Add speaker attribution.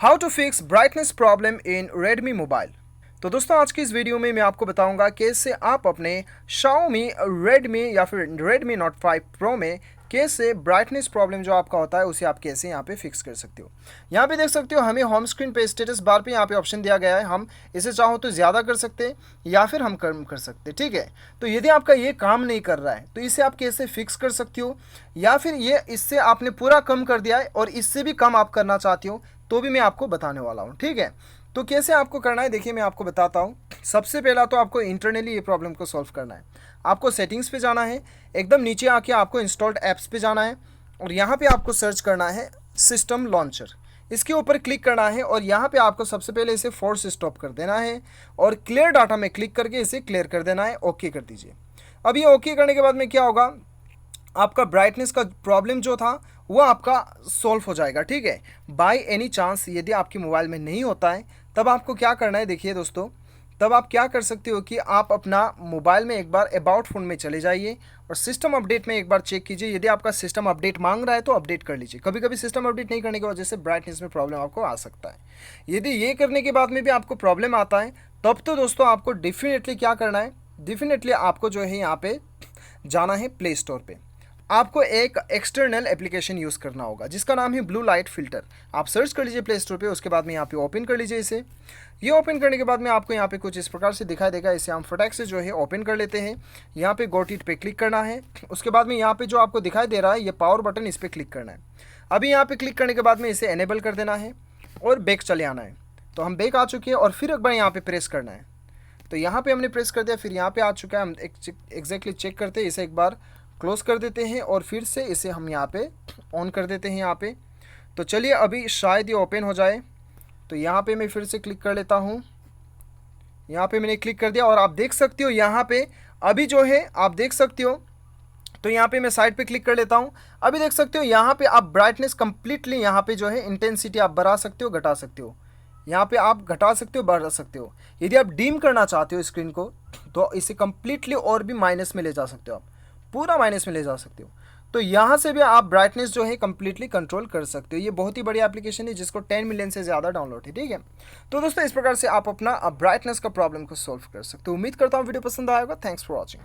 Speaker 1: How to fix brightness problem in Redmi mobile. तो दोस्तों आज की इस वीडियो में मैं आपको बताऊंगा कैसे आप अपने Xiaomi Redmi या फिर Redmi Note 5 Pro में कैसे ब्राइटनेस प्रॉब्लम जो आपका होता है उसे आप कैसे यहाँ पे फिक्स कर सकते हो। यहाँ पे देख सकते हो हमें होम स्क्रीन पे स्टेटस बार पे यहाँ पे ऑप्शन दिया गया है। हम इसे चाहो तो ज़्यादा कर सकते हैं या फिर हम कम कर सकते हैं, ठीक है। तो यदि आपका ये काम नहीं कर रहा है तो इसे आप कैसे फिक्स कर सकते हो, या फिर ये इससे आपने पूरा कम कर दिया है और इससे भी कम आप करना चाहते हो तो भी मैं आपको बताने वाला हूँ, ठीक है। तो कैसे आपको करना है देखिए मैं आपको बताता हूँ। सबसे पहला तो आपको इंटरनली ये प्रॉब्लम को सॉल्व करना है। आपको सेटिंग्स पे जाना है, एकदम नीचे आके आपको इंस्टॉल्ड ऐप्स पे जाना है और यहाँ पे आपको सर्च करना है सिस्टम लॉन्चर। इसके ऊपर क्लिक करना है और यहाँ पे आपको सबसे पहले इसे फोर्स स्टॉप कर देना है और क्लियर डाटा में क्लिक करके इसे क्लियर कर देना है। ओके कर दीजिए। अब ये ओके करने के बाद में क्या होगा, आपका ब्राइटनेस का प्रॉब्लम जो था वो आपका सॉल्व हो जाएगा, ठीक है। बाय एनी चांस यदि आपके मोबाइल में नहीं होता है तब आपको क्या करना है देखिए दोस्तों, तब आप क्या कर सकते हो कि आप अपना मोबाइल में एक बार अबाउट फ़ोन में चले जाइए और सिस्टम अपडेट में एक बार चेक कीजिए। यदि आपका सिस्टम अपडेट मांग रहा है तो अपडेट कर लीजिए। कभी कभी सिस्टम अपडेट नहीं करने की वजह से ब्राइटनेस में प्रॉब्लम आपको आ सकता है। यदि ये करने के बाद में भी आपको प्रॉब्लम आता है तब तो दोस्तों आपको डेफिनेटली क्या करना है, डेफिनेटली आपको जो है यहाँ पे जाना है प्ले स्टोर पे। आपको एक एक्सटर्नल एप्लीकेशन यूज़ करना होगा जिसका नाम है ब्लू लाइट फ़िल्टर। आप सर्च कर लीजिए प्ले स्टोर पे, उसके बाद में यहाँ पे ओपन कर लीजिए इसे। ये ओपन करने के बाद में आपको यहाँ पे कुछ इस प्रकार से दिखाई देगा। इसे हम फटाक से जो है ओपन कर लेते हैं। यहाँ पे गॉट इट पे क्लिक करना है। उसके बाद में यहाँ पे जो आपको दिखाई दे रहा है ये पावर बटन, इस पर क्लिक करना है। अभी यहाँ पे क्लिक करने के बाद में इसे एनेबल कर देना है और बैक चले आना है। तो हम बैक आ चुके हैं और फिर एक बार यहाँ पे प्रेस करना है। तो यहाँ पे हमने प्रेस कर दिया, फिर यहाँ पे आ चुका है। हम एग्जैक्टली चेक करते हैं, इसे एक बार क्लोज कर देते हैं और फिर से इसे हम यहाँ पे ऑन कर देते हैं यहाँ पे। तो चलिए अभी शायद ये ओपन हो जाए। तो यहाँ पे मैं फिर से क्लिक कर लेता हूँ। यहाँ पे मैंने क्लिक कर दिया और आप देख सकते हो यहाँ पे अभी जो है आप देख सकते हो। तो यहाँ पे मैं साइड पे क्लिक कर लेता हूँ। अभी देख सकते हो यहाँ पे आप ब्राइटनेस कंप्लीटली यहाँ पे जो है इंटेंसिटी आप बढ़ा सकते हो, घटा सकते हो। यहाँ पे आप घटा सकते हो, बढ़ा सकते हो। यदि आप डीम करना चाहते हो स्क्रीन को तो इसे कंप्लीटली और भी माइनस में ले जा सकते हो, आप पूरा माइनस में ले जा सकते हो। तो यहाँ से भी आप ब्राइटनेस जो है कंप्लीटली कंट्रोल कर सकते हो। ये बहुत ही बड़ी एप्लीकेशन है जिसको 10 मिलियन से ज़्यादा डाउनलोड है, ठीक है। तो दोस्तों इस प्रकार से आप अपना ब्राइटनेस का प्रॉब्लम को सॉल्व कर सकते हो। उम्मीद करता हूँ वीडियो पसंद आएगा। Thanks for watching.